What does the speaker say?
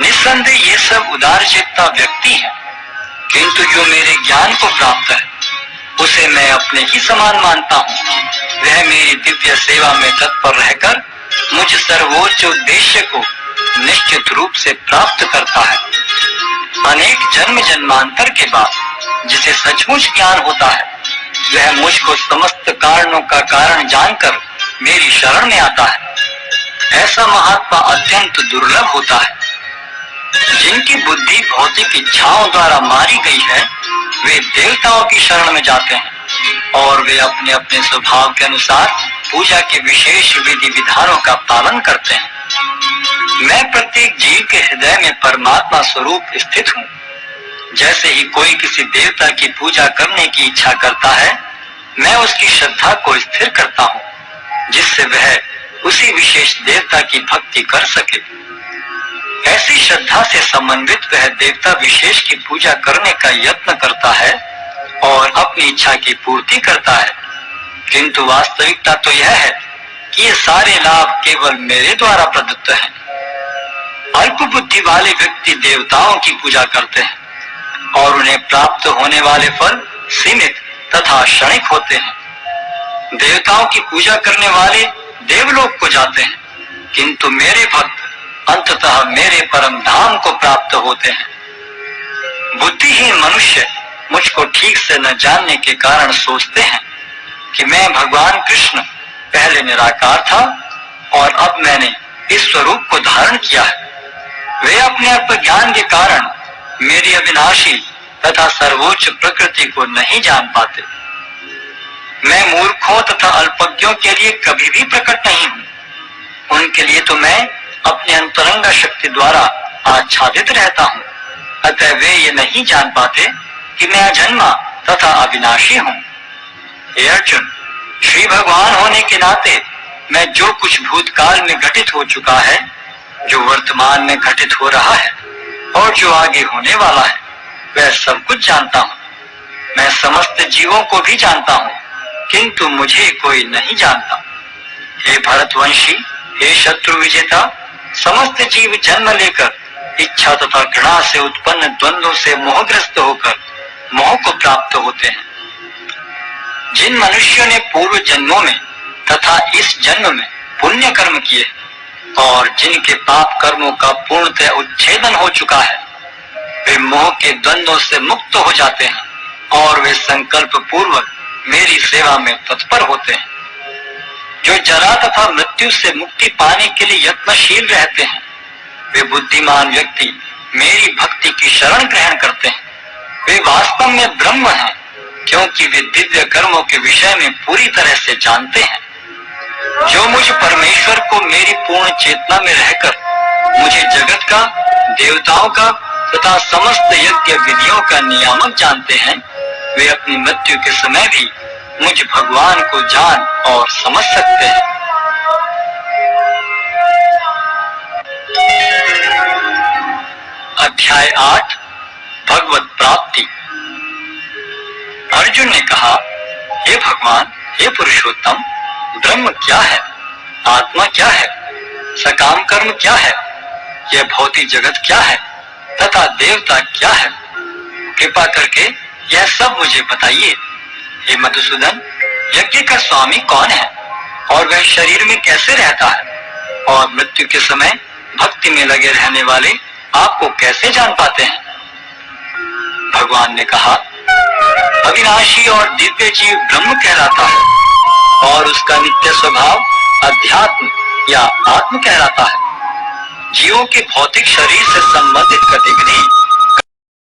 निस्संदेह ये सब उदार चेता व्यक्ति है, किंतु जो मेरे ज्ञान को प्राप्त है उसे मैं अपने ही समान मानता हूँ। वह मेरी दिव्य सेवा में तत्पर रहकर मुझ सर्वोच्च उद्देश्य को निश्चित रूप से प्राप्त करता है। अनेक जन्म जन्मांतर के बाद जिसे सचमुच ज्ञान होता है, वह मुझको समस्त कारणों का कारण जानकर मेरी शरण में आता है। ऐसा महात्मा अत्यंत दुर्लभ होता है। जिनकी बुद्धि भौतिक इच्छाओं द्वारा मारी गई है, वे देवताओं की शरण में जाते हैं और वे अपने अपने स्वभाव के अनुसार पूजा के विशेष विधि विधानों का पालन करते हैं। मैं प्रत्येक जीव के हृदय में परमात्मा स्वरूप स्थित हूँ। जैसे ही कोई किसी देवता की पूजा करने की इच्छा करता है, मैं उसकी श्रद्धा को स्थिर करता हूँ, जिससे वह उसी विशेष देवता की भक्ति कर सके। ऐसी श्रद्धा से समन्वित वह देवता विशेष की पूजा करने का यत्न करता है और अपनी इच्छा की पूर्ति करता है। किंतु वास्तविकता तो यह है कि ये सारे लाभ केवल मेरे द्वारा प्रदत्त हैं। अल्प बुद्धि वाले व्यक्ति देवताओं की पूजा करते हैं और उन्हें प्राप्त होने वाले फल सीमित तथा क्षणिक होते हैं। देवताओं की पूजा करने वाले देवलोक को जाते हैं, किंतु मेरे भक्त अंततः मेरे परम धाम को प्राप्त होते हैं। बुद्धिहीन मनुष्य मुझको ठीक से न जानने के कारण सोचते हैं कि मैं भगवान कृष्ण पहले निराकार था और अब मैंने इस स्वरूप को धारण किया है। वे अपने अल्प ज्ञान के कारण मेरी अविनाशी तथा सर्वोच्च प्रकृति को नहीं जान पाते। मैं मूर्खों तथा अल्पज्ञों के लिए कभी भी प्रकट नहीं हूँ। उनके लिए तो मैं अपने अंतरंग शक्ति द्वारा आच्छादित रहता हूँ। अतः वे ये नहीं जान पाते कि मैं अजन्मा तथा अविनाशी हूँ। हे अर्जुन, श्री भगवान होने के नाते मैं जो कुछ भूतकाल में घटित हो चुका है, जो वर्तमान में घटित हो रहा है और जो आगे होने वाला है, वह सब कुछ जानता हूँ। मैं समस्त जीवों को भी जानता हूँ, किंतु मुझे कोई नहीं जानता। हे भरतवंशी, हे शत्रु विजेता, समस्त जीव जन्म लेकर इच्छा तथा घृणा से उत्पन्न द्वंद्वों से मोहग्रस्त होकर मोह को प्राप्त होते हैं। जिन मनुष्यों ने पूर्व जन्मों में तथा इस जन्म में पुण्य कर्म किए और जिनके पाप कर्मों का पूर्णतः उच्छेदन हो चुका है, वे मोह के द्वंद्वों से मुक्त हो जाते हैं और वे संकल्प पूर्वक मेरी सेवा में तत्पर होते हैं। जो जरा तथा मृत्यु से मुक्ति पाने के लिए यत्नशील रहते हैं, वे बुद्धिमान व्यक्ति मेरी भक्ति की शरण ग्रहण करते हैं। वे वास्तव में ब्रह्म हैं, क्योंकि वे दिव्य कर्मों के विषय में पूरी तरह से जानते हैं। जो मुझ परमेश्वर को मेरी पूर्ण चेतना में रहकर मुझे जगत का, देवताओं का तथा समस्त यज्ञ विधियों का नियामक जानते हैं, वे अपनी मृत्यु के समय भी मुझ भगवान को जान और समझ सकते हैं। अध्याय 8 भगवत प्राप्ति। अर्जुन ने कहा, हे भगवान, हे पुरुषोत्तम, ब्रह्म क्या है, आत्मा क्या है, सकाम कर्म क्या है, यह भौतिक जगत क्या है तथा देवता क्या है? कृपा करके यह सब मुझे बताइए। हे मधुसूदन, यज्ञ का स्वामी कौन है और वह शरीर में कैसे रहता है, और मृत्यु के समय भक्ति में लगे रहने वाले आपको कैसे जान पाते हैं? भगवान ने कहा, अविनाशी और दिव्य जीव ब्रह्म कहलाता है और उसका नित्य स्वभाव अध्यात्म या आत्म कहलाता है। जीवों के भौतिक शरीर से संबंधित गतिविधि